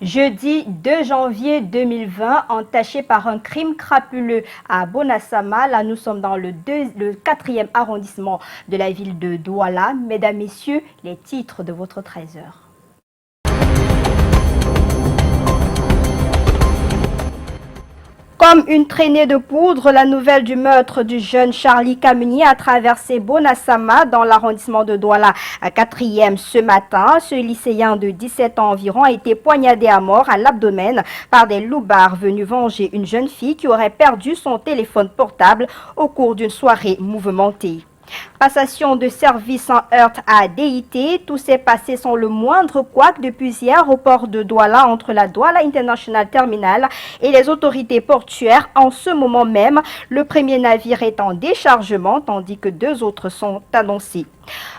Jeudi 2 janvier 2020, entaché par un crime crapuleux à Bonasama. Là, nous sommes dans le 4e arrondissement de la ville de Douala. Mesdames, Messieurs, les titres de votre 13h. Comme une traînée de poudre, la nouvelle du meurtre du jeune Charlie Kameni a traversé Bonasama dans l'arrondissement de Douala à 4e ce matin. Ce lycéen de 17 ans environ a été poignardé à mort à l'abdomen par des loupards venus venger une jeune fille qui aurait perdu son téléphone portable au cours d'une soirée mouvementée. Passation de service en heurte à DIT. Tout s'est passé sans le moindre couac depuis hier au port de Douala entre la Douala International Terminal et les autorités portuaires. En ce moment même, le premier navire est en déchargement tandis que 2 autres sont annoncés.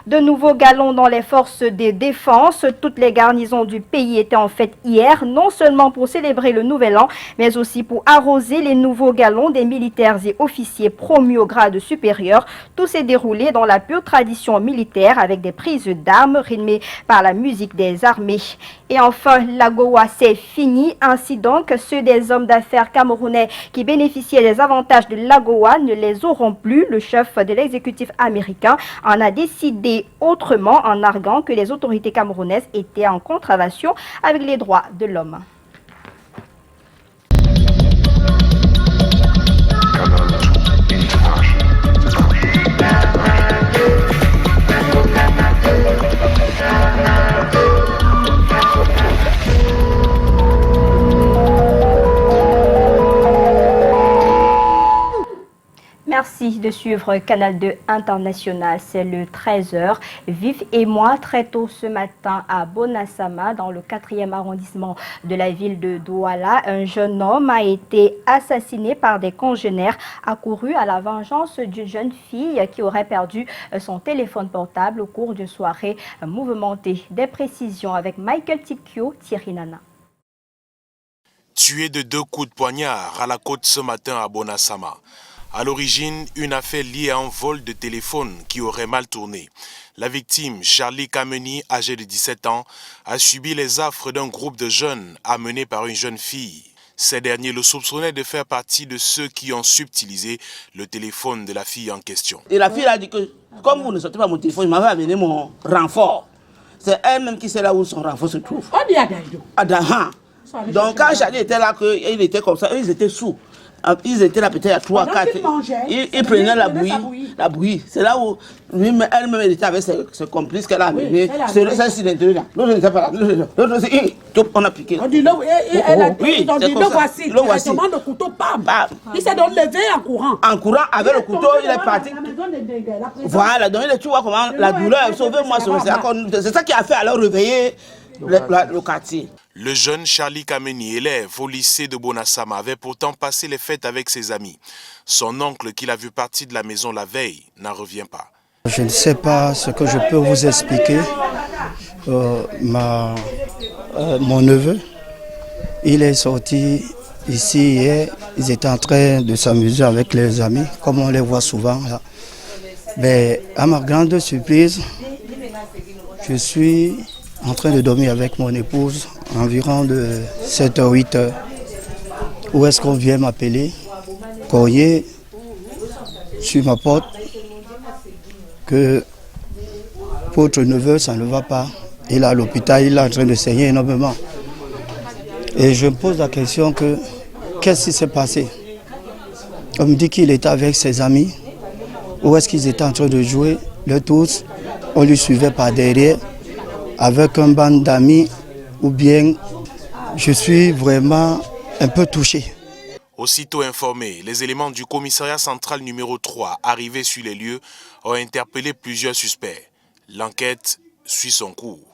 De nouveaux galons dans les forces de défense. Toutes les garnisons du pays étaient en fête hier, non seulement pour célébrer le nouvel an, mais aussi pour arroser les nouveaux galons des militaires et officiers promus au grade supérieur. Tout s'est déroulé dans la pure tradition militaire avec des prises d'armes rythmées par la musique des armées. Et enfin, l'AGOA, c'est fini. Ainsi donc, ceux des hommes d'affaires camerounais qui bénéficiaient des avantages de l'AGOA ne les auront plus. Le chef de l'exécutif américain en a décidé autrement en arguant que les autorités camerounaises étaient en contravention avec les droits de l'homme. Merci de suivre Canal 2 International, c'est le 13h. Vif et moi, très tôt ce matin à Bonasama, dans le 4e arrondissement de la ville de Douala, un jeune homme a été assassiné par des congénères accourus à la vengeance d'une jeune fille qui aurait perdu son téléphone portable au cours d'une soirée mouvementée. Des précisions avec Michael Tikio, Thierry Nana. Tué de 2 coups de poignard à la côte ce matin à Bonasama. À l'origine, une affaire liée à un vol de téléphone qui aurait mal tourné. La victime, Charlie Kameni, âgé de 17 ans, a subi les affres d'un groupe de jeunes amenés par une jeune fille. Ces derniers le soupçonnaient de faire partie de ceux qui ont subtilisé le téléphone de la fille en question. Et la fille a dit que, comme vous ne sortez pas mon téléphone, je m'avais amené mon renfort. C'est elle-même qui sait là où son renfort se trouve. Donc quand Charlie était là, il était comme ça, ils étaient sous. Ils étaient là peut-être à 3, 4. Ils prenaient la bouillie. C'est là où elle-même était avec ses complices qu'elle a amené. C'est le cylindre là. L'autre n'était pas là. L'autre, on a piqué. On dit le voici. Directement le couteau, bam. Il s'est donc levé en courant. En courant, avec le couteau, il est parti. Voilà, donc tu vois comment la douleur, sauvez-moi. C'est ça qui a fait alors réveiller le quartier. Le jeune Charlie Kameni, élève au lycée de Bonasama, avait pourtant passé les fêtes avec ses amis. Son oncle, qu'il a vu partir de la maison la veille, n'en revient pas. Je ne sais pas ce que je peux vous expliquer. Mon neveu, il est sorti ici hier. Ils étaient en train de s'amuser avec les amis, comme on les voit souvent là. Mais à ma grande surprise, je suis en train de dormir avec mon épouse, environ de 7h, 8h. Où est-ce qu'on vient m'appeler, cogner sur ma porte, que votre neveu, ça ne va pas. Il est à l'hôpital, il est en train de saigner énormément. Et je me pose la question que, qu'est-ce qui s'est passé? On me dit qu'il était avec ses amis. Où est-ce qu'ils étaient en train de jouer? Le tous, on lui suivait par derrière, avec un band d'amis, ou bien je suis vraiment un peu touché. Aussitôt informés, les éléments du commissariat central numéro 3, arrivés sur les lieux, ont interpellé plusieurs suspects. L'enquête suit son cours.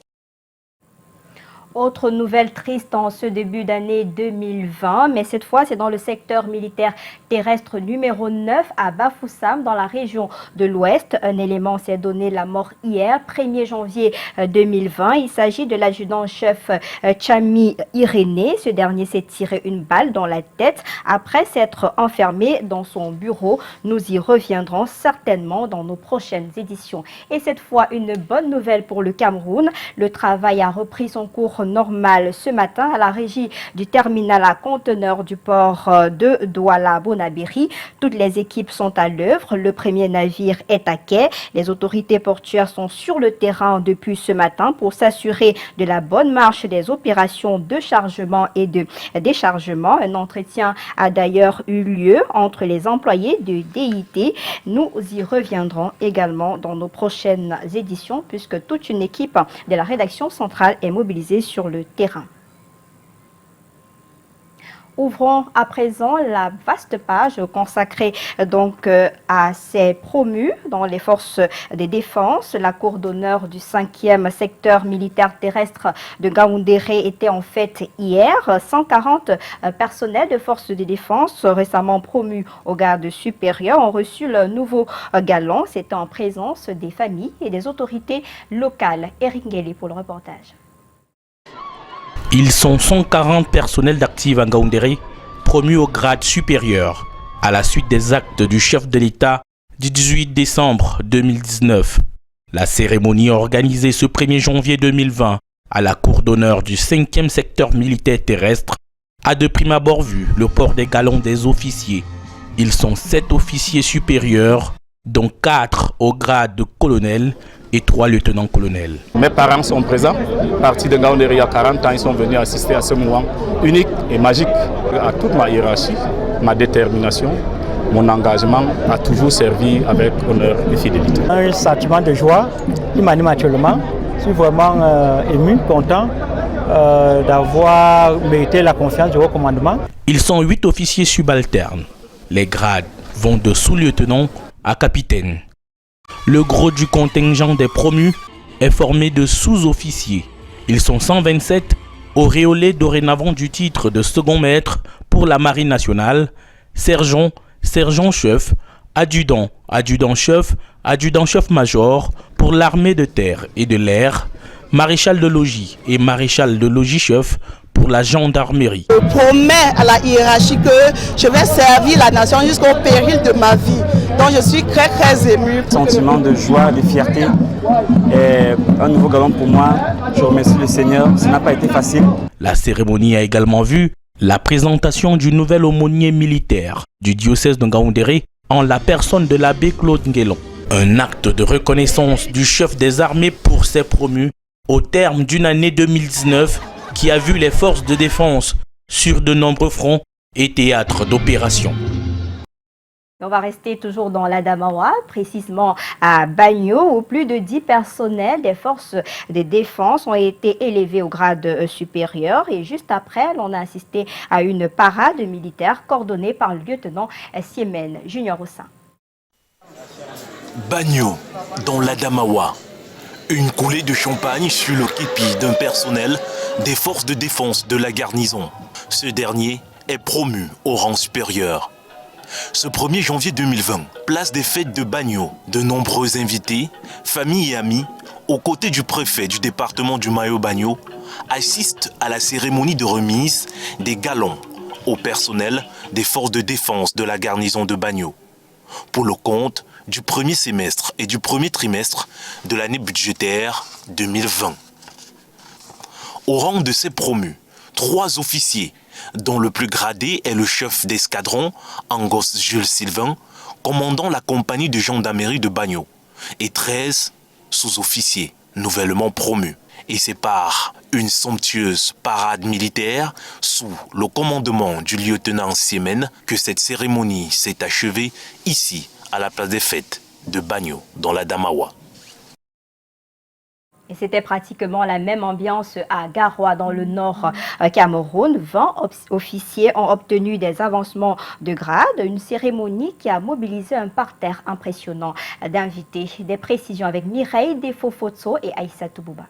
Autre nouvelle triste en ce début d'année 2020, mais cette fois c'est dans le secteur militaire terrestre numéro 9 à Bafoussam dans la région de l'Ouest. Un élément s'est donné la mort hier, 1er janvier 2020. Il s'agit de l'adjudant-chef Chami Irénée. Ce dernier s'est tiré une balle dans la tête après s'être enfermé dans son bureau. Nous y reviendrons certainement dans nos prochaines éditions. Et cette fois, une bonne nouvelle pour le Cameroun. Le travail a repris son cours normal ce matin à la régie du terminal à conteneurs du port de Douala-Bonabéry. Toutes les équipes sont à l'œuvre. Le premier navire est à quai. Les autorités portuaires sont sur le terrain depuis ce matin pour s'assurer de la bonne marche des opérations de chargement et de déchargement. Un entretien a d'ailleurs eu lieu entre les employés de DIT. Nous y reviendrons également dans nos prochaines éditions puisque toute une équipe de la rédaction centrale est mobilisée sur le terrain. Ouvrons à présent la vaste page consacrée donc à ces promus dans les forces de défense. La cour d'honneur du 5e secteur militaire terrestre de Ngaoundéré était en fête hier. 140 personnels de forces de défense récemment promus au grade supérieur ont reçu le nouveau galon. C'était en présence des familles et des autorités locales. Eric Ngeli pour le reportage. Ils sont 140 personnels d'Active à Ngaoundéré promus au grade supérieur à la suite des actes du chef de l'État du 18 décembre 2019. La cérémonie organisée ce 1er janvier 2020 à la cour d'honneur du 5e secteur militaire terrestre a de prime abord vu le port des galons des officiers. Ils sont 7 officiers supérieurs, dont 4 au grade de colonel et 3 lieutenants-colonels. Mes parents sont présents, partis de Ngaoundéré il y a 40 ans, ils sont venus assister à ce moment unique et magique. À toute ma hiérarchie, ma détermination, mon engagement a toujours servi avec honneur et fidélité. Un sentiment de joie qui m'anime actuellement. Je suis vraiment ému, content d'avoir mérité la confiance du haut commandement. Ils sont 8 officiers subalternes. Les grades vont de sous-lieutenant à capitaine. Le gros du contingent des promus est formé de sous-officiers. Ils sont 127, auréolés dorénavant du titre de second maître pour la Marine nationale, sergent, sergent-chef, adjudant, adjudant-chef, adjudant-chef-major pour l'armée de terre et de l'air, maréchal de logis et maréchal de logis-chef pour la gendarmerie. Je promets à la hiérarchie que je vais servir la nation jusqu'au péril de ma vie. Donc je suis très ému. Sentiment de joie, de fierté et un nouveau galon pour moi. Je remercie le Seigneur, ça n'a pas été facile. La cérémonie a également vu la présentation du nouvel aumônier militaire du diocèse de Ngaoundéré en la personne de l'abbé Claude Nguelon. Un acte de reconnaissance du chef des armées pour ses promus au terme d'une année 2019 qui a vu les forces de défense sur de nombreux fronts et théâtres d'opérations. On va rester toujours dans l'Adamawa, précisément à Bagno, où plus de 10 personnels des forces de défense ont été élevés au grade supérieur. Et juste après, on a assisté à une parade militaire coordonnée par le lieutenant Siemens Junior Ossin. Bagno, dans l'Adamawa. Une coulée de champagne sur le képi d'un personnel des forces de défense de la garnison. Ce dernier est promu au rang supérieur. Ce 1er janvier 2020, place des fêtes de Bagno, de nombreux invités, familles et amis, aux côtés du préfet du département du Mayo-Bagno, assistent à la cérémonie de remise des galons au personnel des forces de défense de la garnison de Bagno, pour le compte du premier semestre et du premier trimestre de l'année budgétaire 2020. Au rang de ces promus, 3 officiers, dont le plus gradé est le chef d'escadron, Angos Jules Sylvain, commandant la compagnie de gendarmerie de Bagno, et 13 sous-officiers nouvellement promus. Et c'est par une somptueuse parade militaire sous le commandement du lieutenant Siemens que cette cérémonie s'est achevée ici, à la place des fêtes de Bagno, dans l'Adamawa. Et c'était pratiquement la même ambiance à Garoua, dans le nord Cameroun. 20 officiers ont obtenu des avancements de grade. Une cérémonie qui a mobilisé un parterre impressionnant d'invités. Des précisions avec Mireille Defofotso et Aïssa Toubouba.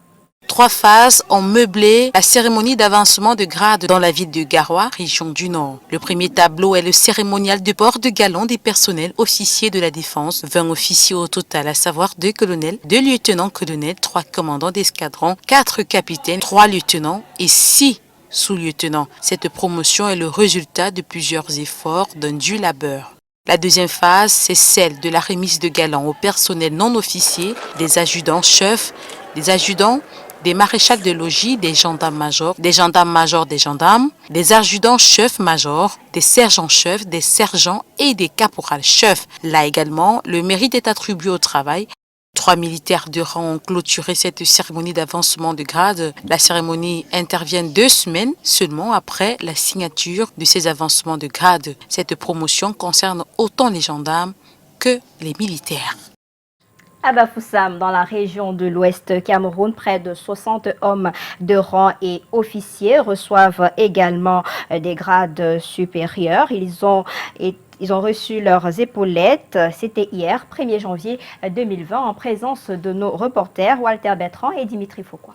3 phases ont meublé la cérémonie d'avancement de grade dans la ville de Garoua, région du Nord. Le premier tableau est le cérémonial de port de galon des personnels officiers de la défense, 20 officiers au total, à savoir 2 colonels, 2 lieutenants-colonels, 3 commandants d'escadron, 4 capitaines, 3 lieutenants et 6 sous-lieutenants. Cette promotion est le résultat de plusieurs efforts d'un dur labeur. La deuxième phase, c'est celle de la remise de galons au personnel non officier, des adjudants-chefs, des adjudants, des maréchals de logis, des gendarmes-majors, des gendarmes, des adjudants-chefs-majors, des sergents-chefs, des sergents et des caporals-chefs. Là également, le mérite est attribué au travail. 3 militaires de rang ont clôturé cette cérémonie d'avancement de grade. La cérémonie intervient 2 semaines seulement après la signature de ces avancements de grade. Cette promotion concerne autant les gendarmes que les militaires. À Bafoussam, dans la région de l'Ouest Cameroun, près de 60 hommes de rang et officiers reçoivent également des grades supérieurs. Ils ont reçu leurs épaulettes. C'était hier, 1er janvier 2020, en présence de nos reporters Walter Bertrand et Dimitri Foucault.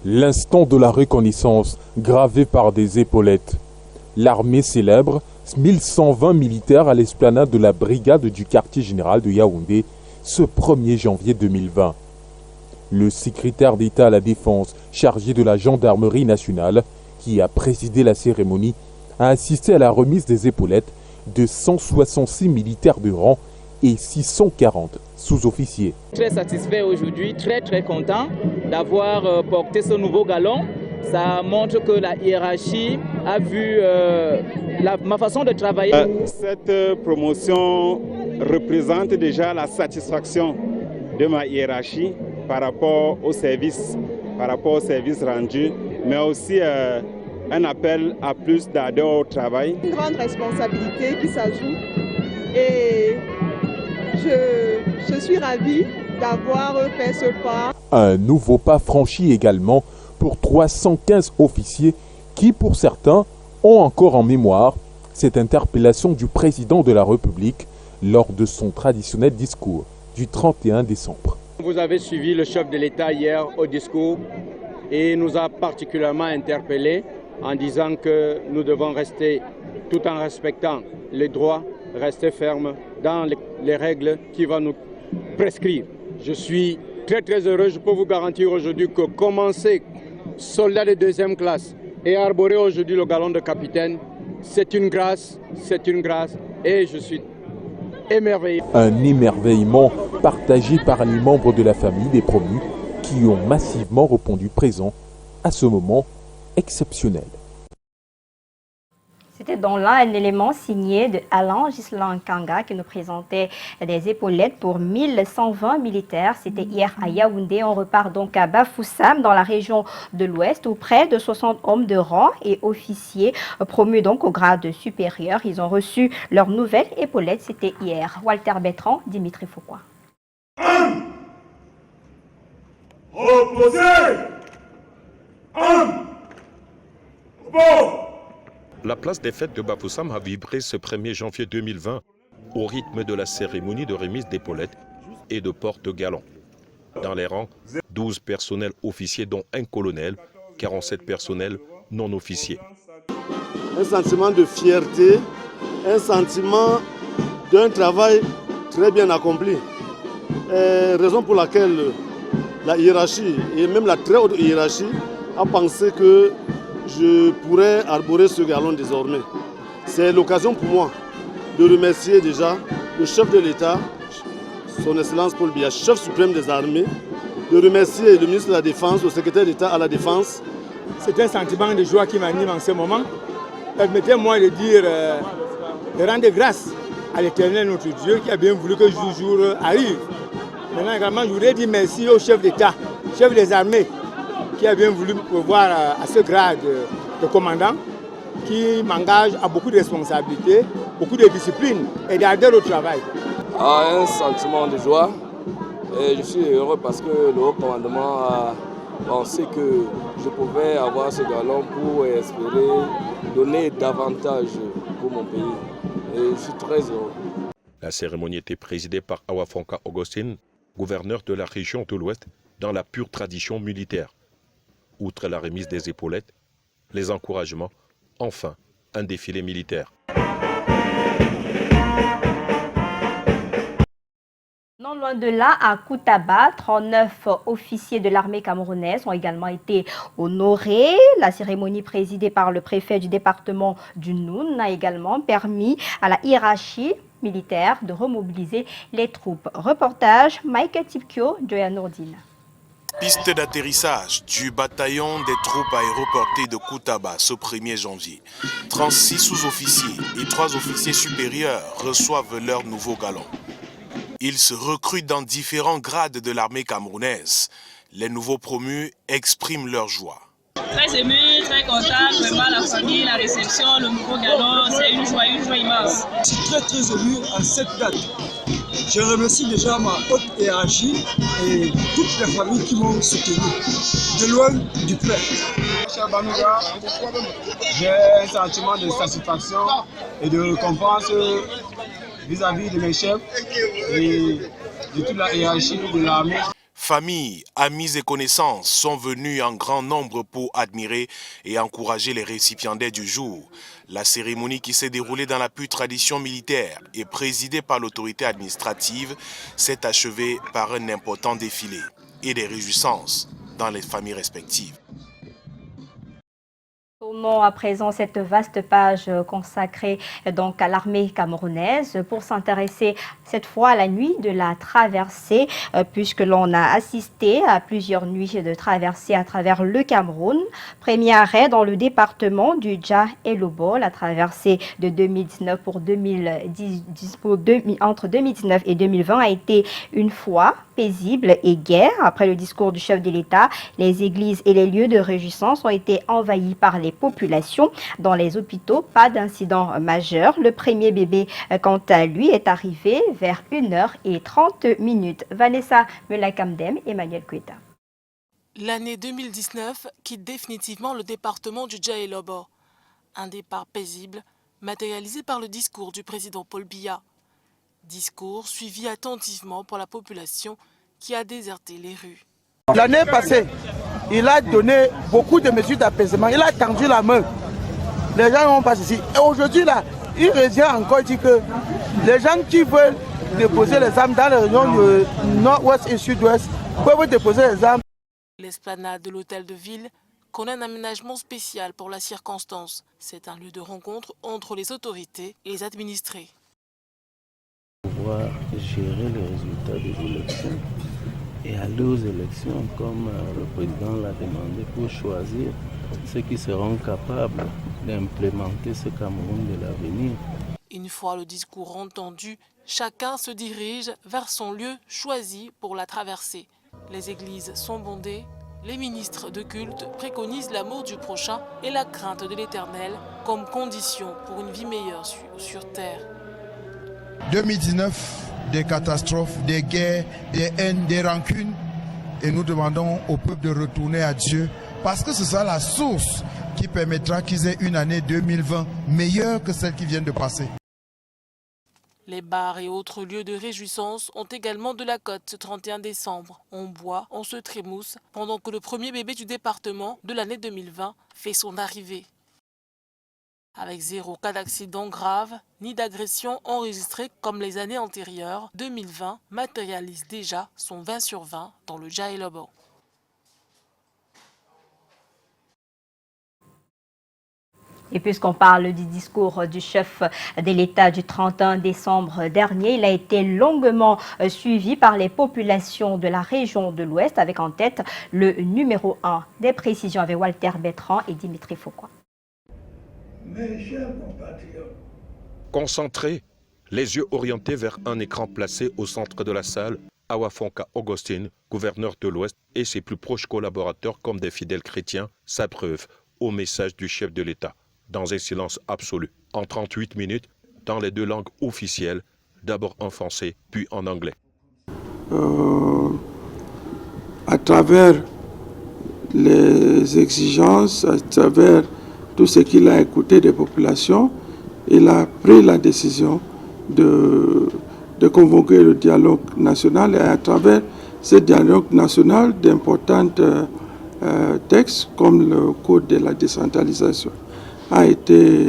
L'instant de la reconnaissance gravé par des épaulettes. L'armée célèbre 1120 militaires à l'esplanade de la brigade du quartier général de Yaoundé ce 1er janvier 2020. Le secrétaire d'État à la Défense chargé de la gendarmerie nationale, qui a présidé la cérémonie, a assisté à la remise des épaulettes de 166 militaires de rang et 640 sous-officiers. Très satisfait aujourd'hui, très content d'avoir porté ce nouveau galon. Ça montre que la hiérarchie a vu ma façon de travailler. Cette promotion représente déjà la satisfaction de ma hiérarchie par rapport au service rendu, mais aussi un appel à plus d'ardeur au travail. Une grande responsabilité qui s'ajoute et je suis ravie d'avoir fait ce pas. Un nouveau pas franchi également pour 315 officiers qui, pour certains, ont encore en mémoire cette interpellation du président de la République lors de son traditionnel discours du 31 décembre. Vous avez suivi le chef de l'État hier au discours et nous a particulièrement interpellés en disant que nous devons rester, tout en respectant les droits, rester fermes dans les règles qui vont nous prescrire. Je suis très heureux, je peux vous garantir aujourd'hui que commencer soldat de 2e classe et arborer aujourd'hui le galon de capitaine, c'est une grâce et je suis émerveillé. Un émerveillement partagé par les membres de la famille des promus qui ont massivement répondu présent à ce moment exceptionnel. C'était donc là un élément signé de Alain Ghislain Kanga qui nous présentait des épaulettes pour 1120 militaires. C'était hier à Yaoundé. On repart donc à Bafoussam dans la région de l'Ouest où près de 60 hommes de rang et officiers promus donc au grade supérieur. Ils ont reçu leurs nouvelles épaulettes. C'était hier. Walter Bertrand, Dimitri Foucault. Opposé. La place des fêtes de Bafoussam a vibré ce 1er janvier 2020 au rythme de la cérémonie de remise d'épaulettes et de porte-galons. Dans les rangs, 12 personnels officiers dont un colonel, 47 personnels non officiers. Un sentiment de fierté, un sentiment d'un travail très bien accompli. Raison pour laquelle la hiérarchie et même la très haute hiérarchie a pensé que je pourrais arborer ce galon désormais. C'est l'occasion pour moi de remercier déjà le chef de l'État, son Excellence Paul Biya, chef suprême des armées, de remercier le ministre de la Défense, le secrétaire d'État à la Défense. C'est un sentiment de joie qui m'anime en ce moment. Permettez-moi de dire, de rendre grâce à l'Éternel notre Dieu qui a bien voulu que ce jour arrive. Maintenant également, je voudrais dire merci au chef d'État, chef des armées, qui a bien voulu me pouvoir à ce grade de commandant, qui m'engage à beaucoup de responsabilités, beaucoup de discipline et d'ardeur au travail. Un sentiment de joie et je suis heureux parce que le haut commandement pensé que je pouvais avoir ce galon pour espérer donner davantage pour mon pays. Et je suis très heureux. La cérémonie était présidée par Awafonka Augustine, gouverneur de la région de l'Ouest, dans la pure tradition militaire. Outre la remise des épaulettes, les encouragements, enfin, un défilé militaire. Non loin de là, à Koutaba, 39 officiers de l'armée camerounaise ont également été honorés. La cérémonie présidée par le préfet du département du Noun a également permis à la hiérarchie militaire de remobiliser les troupes. Reportage Mike Tipkio, Joya Nourdine. Piste d'atterrissage du bataillon des troupes aéroportées de Koutaba ce 1er janvier. 36 sous-officiers et 3 officiers supérieurs reçoivent leur nouveau galon. Ils se recrutent dans différents grades de l'armée camerounaise. Les nouveaux promus expriment leur joie. Très ému, très content, vraiment la famille, la réception, le nouveau galon, c'est une joie immense. Je suis très ému à cette date. Je remercie déjà ma haute hiérarchie et toutes les familles qui m'ont soutenu, de loin, du près. Cher Banouga, j'ai un sentiment de satisfaction et de récompense vis-à-vis de mes chefs et de toute la hiérarchie de l'armée. Familles, amis et connaissances sont venus en grand nombre pour admirer et encourager les récipiendaires du jour. La cérémonie qui s'est déroulée dans la pure tradition militaire et présidée par l'autorité administrative s'est achevée par un important défilé et des réjouissances dans les familles respectives. Tournons à présent cette vaste page consacrée donc à l'armée camerounaise pour s'intéresser cette fois à la nuit de la traversée puisque l'on a assisté à plusieurs nuits de traversée à travers le Cameroun. Premier arrêt dans le département du Dja et Lobo, la traversée de 2019 entre 2019 et 2020 a été une fois paisible et gaie. Après le discours du chef de l'État, les églises et les lieux de réjouissance ont été envahis par les populations. Dans les hôpitaux, pas d'incident majeur. Le premier bébé, quant à lui, est arrivé vers 1h30. Vanessa Melakamdem, Emmanuel Kweta. L'année 2019 quitte définitivement le département du Dja et Lobo. Un départ paisible, matérialisé par le discours du président Paul Biya. Discours suivi attentivement par la population qui a déserté les rues. L'année passée, il a donné beaucoup de mesures d'apaisement. Il a tendu la main. Les gens n'ont pas ici. Et aujourd'hui, là, il revient encore dit que les gens qui veulent déposer les armes dans les régions du nord-ouest et sud-ouest peuvent déposer les armes. L'esplanade de l'hôtel de ville connaît un aménagement spécial pour la circonstance. C'est un lieu de rencontre entre les autorités et les administrés. Pouvoir gérer les résultats des élections et aller aux élections comme le président l'a demandé pour choisir ceux qui seront capables d'implémenter ce Cameroun de l'avenir. Une fois le discours entendu, chacun se dirige vers son lieu choisi pour la traversée. Les églises sont bondées, les ministres de culte préconisent l'amour du prochain et la crainte de l'Éternel comme condition pour une vie meilleure sur terre. 2019, des catastrophes, des guerres, des haines, des rancunes. Et nous demandons au peuple de retourner à Dieu parce que ce sera la source qui permettra qu'ils aient une année 2020 meilleure que celle qui vient de passer. Les bars et autres lieux de réjouissance ont également de la cote ce 31 décembre. On boit, on se trémousse pendant que le premier bébé du département de l'année 2020 fait son arrivée. Avec 0 cas d'accident grave ni d'agression enregistrée comme les années antérieures, 2020 matérialise déjà son 20 sur 20 dans le Dja et Lobo. Et puisqu'on parle du discours du chef de l'État du 31 décembre dernier, il a été longuement suivi par les populations de la région de l'Ouest, avec en tête le numéro 1. Des précisions avec Walter Bertrand et Dimitri Foucault. Mes chers compatriotes, concentrés, les yeux orientés vers un écran placé au centre de la salle, Awafonka Augustine, gouverneur de l'Ouest, et ses plus proches collaborateurs comme des fidèles chrétiens s'abreuvent au message du chef de l'État, dans un silence absolu, en 38 minutes, dans les 2 langues officielles, d'abord en français, puis en anglais. À travers les exigences, à travers tout ce qu'il a écouté des populations, il a pris la décision de convoquer le dialogue national et à travers ce dialogue national d'importants textes comme le code de la décentralisation a été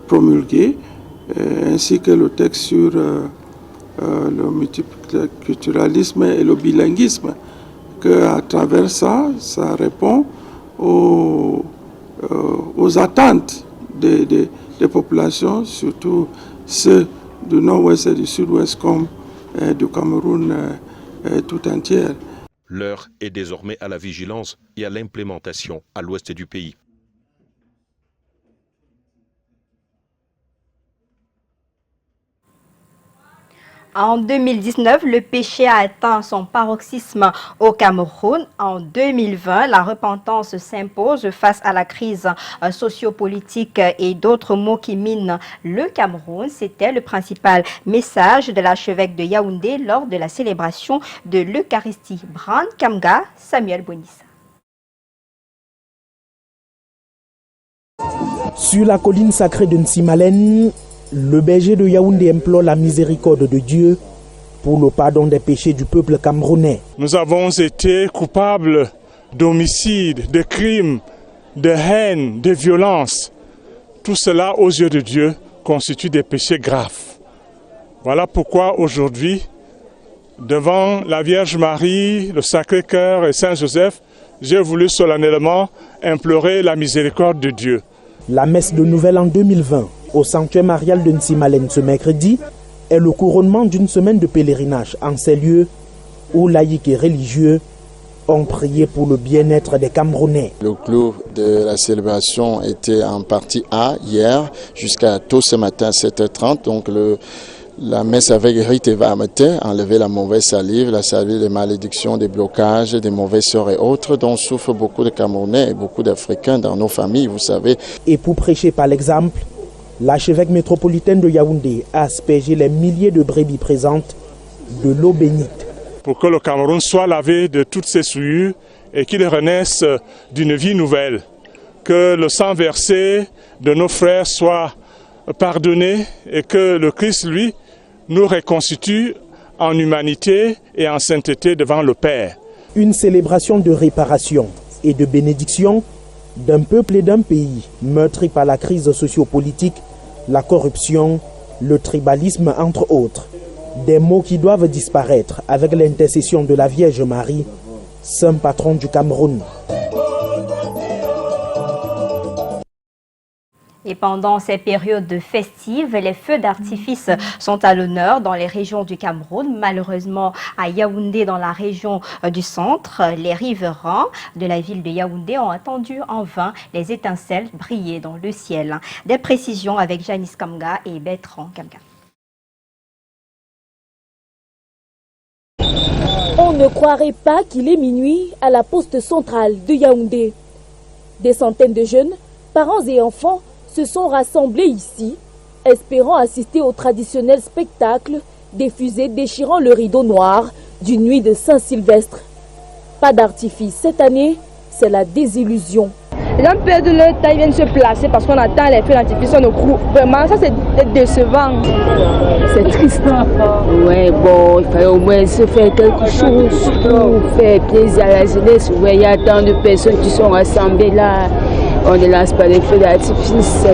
promulgué ainsi que le texte sur le multiculturalisme et le bilinguisme, qu'à travers ça répond aux attentes des populations, surtout ceux du nord-ouest et du sud-ouest comme du Cameroun tout entier. L'heure est désormais à la vigilance et à l'implémentation à l'ouest du pays. En 2019, le péché a atteint son paroxysme au Cameroun. En 2020, la repentance s'impose face à la crise sociopolitique et d'autres maux qui minent le Cameroun. C'était le principal message de l'archevêque de Yaoundé lors de la célébration de l'Eucharistie. Bran Kamga, Samuel Bonissa. Sur la colline sacrée de Nsimalen, le berger de Yaoundé implore la miséricorde de Dieu pour le pardon des péchés du peuple camerounais. Nous avons été coupables d'homicides, de crimes, de haine, de violence. Tout cela, aux yeux de Dieu, constitue des péchés graves. Voilà pourquoi aujourd'hui, devant la Vierge Marie, le Sacré-Cœur et Saint Joseph, j'ai voulu solennellement implorer la miséricorde de Dieu. La messe de Nouvel An 2020 au sanctuaire marial de Nsimalen ce mercredi est le couronnement d'une semaine de pèlerinage en ces lieux où laïcs et religieux ont prié pour le bien-être des Camerounais. Le clou de la célébration était en partie A hier jusqu'à tôt ce matin à 7h30. Donc la messe avec rite et matin, enlever la mauvaise salive, la salive des malédictions, des blocages, des mauvaises sœurs et autres dont souffrent beaucoup de Camerounais et beaucoup d'Africains dans nos familles, vous savez. Et pour prêcher par l'exemple, l'archevêque métropolitain de Yaoundé a aspergé les milliers de brebis présentes de l'eau bénite. Pour que le Cameroun soit lavé de toutes ses souillures et qu'il renaisse d'une vie nouvelle. Que le sang versé de nos frères soit pardonné et que le Christ, lui, nous reconstitue en humanité et en sainteté devant le Père. Une célébration de réparation et de bénédiction d'un peuple et d'un pays meurtri par la crise sociopolitique, la corruption, le tribalisme entre autres. Des maux qui doivent disparaître avec l'intercession de la Vierge Marie, saint patron du Cameroun. Et pendant ces périodes festives, les feux d'artifice sont à l'honneur dans les régions du Cameroun. Malheureusement, à Yaoundé, dans la région du centre, les riverains de la ville de Yaoundé ont attendu en vain les étincelles briller dans le ciel. Des précisions avec Janice Kamga et Bertrand Kamga. On ne croirait pas qu'il est minuit à la poste centrale de Yaoundé. Des centaines de jeunes, parents et enfants, se sont rassemblés ici, espérant assister au traditionnel spectacle des fusées déchirant le rideau noir d'une nuit de Saint-Sylvestre. Pas d'artifice cette année, c'est la désillusion. Les gens perdent leur temps, ils viennent se placer parce qu'on attend les feux d'artifice, on croit. Vraiment, ça c'est décevant. C'est triste. Ouais, bon, il fallait au moins se faire quelque chose pour faire plaisir à la jeunesse. Ouais, il y a tant de personnes qui sont rassemblées là. On ne lance pas les feux d'artifice.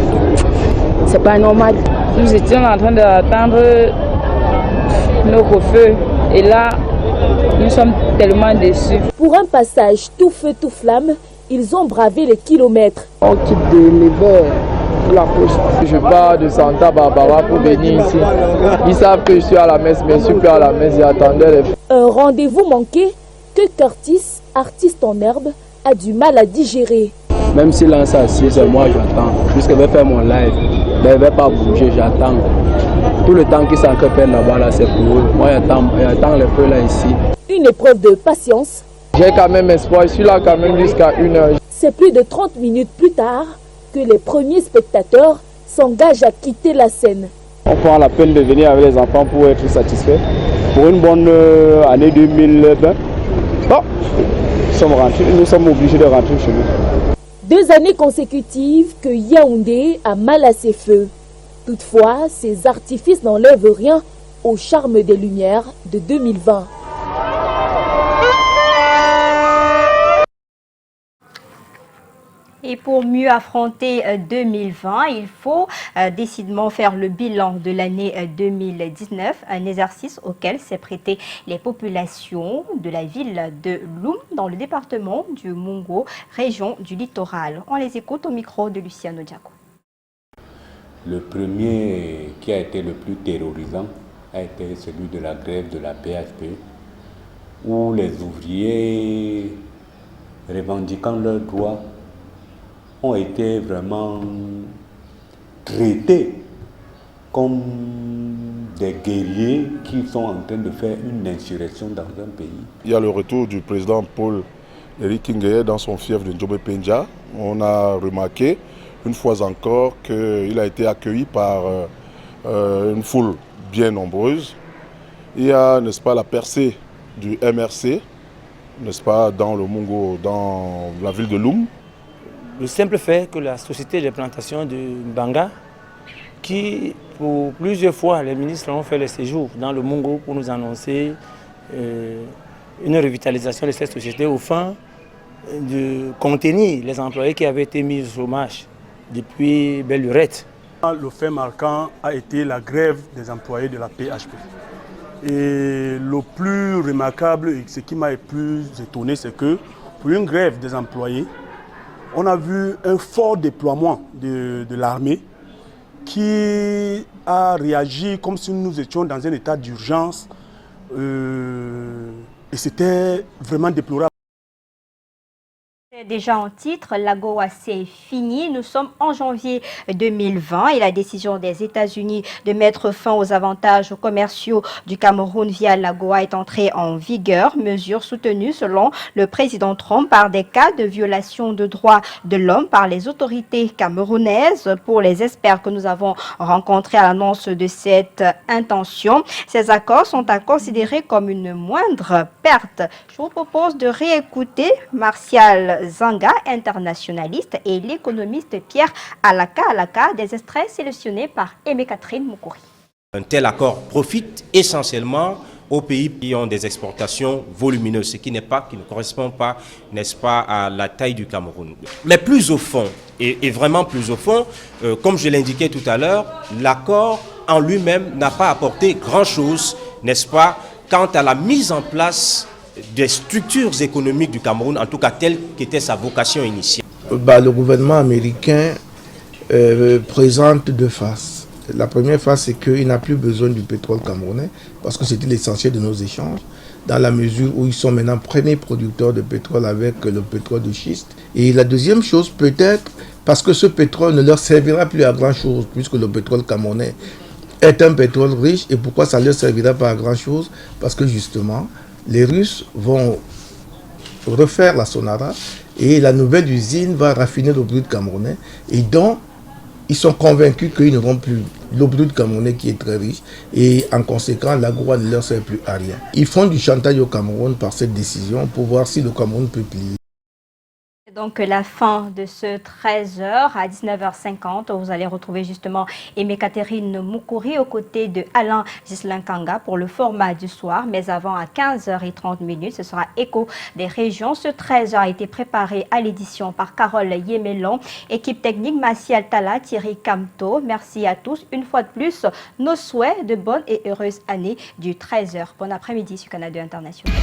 C'est pas normal. Nous étions en train d'attendre nos feux. Et là, nous sommes tellement déçus. Pour un passage tout feu, tout flamme, ils ont bravé les kilomètres. On quitte de l'hiver pour la poste. Je pars de Santa Barbara pour venir ici. Ils savent que je suis à la messe, mais je suis plus à la messe. J'attendais les... Un rendez-vous manqué que Curtis, artiste en herbe, a du mal à digérer. Même si l'on s'assied, c'est moi j'attends. Puisque je vais faire mon live, mais je ne vais pas bouger, j'attends. Tout le temps qu'ils s'accroupent là-bas, là, c'est pour eux. Moi j'attends les feux là ici. Une épreuve de patience. J'ai quand même espoir, je suis là quand même jusqu'à 1h. C'est plus de 30 minutes plus tard que les premiers spectateurs s'engagent à quitter la scène. On prend la peine de venir avec les enfants pour être satisfaits. Pour une bonne année 2020. Bon, nous sommes obligés de rentrer chez nous. 2 années consécutives que Yaoundé a mal à ses feux. Toutefois, ces artifices n'enlèvent rien au charme des Lumières de 2020. Et pour mieux affronter 2020, il faut décidément faire le bilan de l'année 2019, un exercice auquel s'est prêté les populations de la ville de Loum dans le département du Mungo, région du littoral. On les écoute au micro de Luciano Diaco. Le premier qui a été le plus terrorisant a été celui de la grève de la PHP, où les ouvriers revendiquant leurs droits ont été vraiment traités comme des guerriers qui sont en train de faire une insurrection dans un pays. Il y a le retour du président Paul-Éric Nguyen dans son fief de Ndjobé-Pendja. On a remarqué une fois encore qu'il a été accueilli par une foule bien nombreuse. Il y a, n'est-ce pas, la percée du MRC, n'est-ce pas, dans le Mungo, dans la ville de Loum. Le simple fait que la société de plantation de Mbanga, qui pour plusieurs fois les ministres ont fait le séjour dans le Mungo pour nous annoncer une revitalisation de cette société au fin de contenir les employés qui avaient été mis au chômage depuis belle lurette. Le fait marquant a été la grève des employés de la PHP. Et le plus remarquable et ce qui m'a le plus étonné, c'est que pour une grève des employés, on a vu un fort déploiement de l'armée qui a réagi comme si nous étions dans un état d'urgence et c'était vraiment déplorable. Déjà en titre, l'AGOA c'est fini. Nous sommes en janvier 2020 et la décision des États-Unis de mettre fin aux avantages commerciaux du Cameroun via l'AGOA est entrée en vigueur. Mesure soutenue selon le président Trump par des cas de violation de droits de l'homme par les autorités camerounaises. Pour les experts que nous avons rencontrés à l'annonce de cette intention, ces accords sont à considérer comme une moindre perte. Je vous propose de réécouter Martial Zanga, internationaliste, et l'économiste Pierre Alaka, des extraits sélectionnés par Aimé Catherine Moukouri. Un tel accord profite essentiellement aux pays qui ont des exportations volumineuses, ce qui ne correspond pas, n'est-ce pas, à la taille du Cameroun. Mais plus au fond, et vraiment plus au fond, comme je l'indiquais tout à l'heure, l'accord en lui-même n'a pas apporté grand-chose, n'est-ce pas, quant à la mise en place des structures économiques du Cameroun, en tout cas telle qu'était sa vocation initiale. Le gouvernement américain présente 2 faces. La première face, c'est qu'il n'a plus besoin du pétrole camerounais, parce que c'était l'essentiel de nos échanges, dans la mesure où ils sont maintenant premiers producteurs de pétrole avec le pétrole de schiste. Et la deuxième chose, peut-être, parce que ce pétrole ne leur servira plus à grand-chose, puisque le pétrole camerounais est un pétrole riche. Et pourquoi ça ne leur servira pas à grand-chose? Parce que justement, les Russes vont refaire la Sonara et la nouvelle usine va raffiner le brut camerounais. Et donc, ils sont convaincus qu'ils n'auront plus le brut camerounais qui est très riche. Et en conséquence, l'AGOA ne leur sert plus à rien. Ils font du chantage au Cameroun par cette décision pour voir si le Cameroun peut plier. Donc la fin de ce 13h à 19h50, vous allez retrouver justement Aimé Catherine Moukouri aux côtés de Alain Ghislain Kanga pour le format du soir. Mais avant, à 15h30, ce sera Écho des régions. Ce 13h a été préparé à l'édition par Carole Yémelon, équipe technique Massiel Tala, Thierry Camto. Merci à tous. Une fois de plus, nos souhaits de bonne et heureuse année du 13h. Bon après-midi sur Canal 2 International.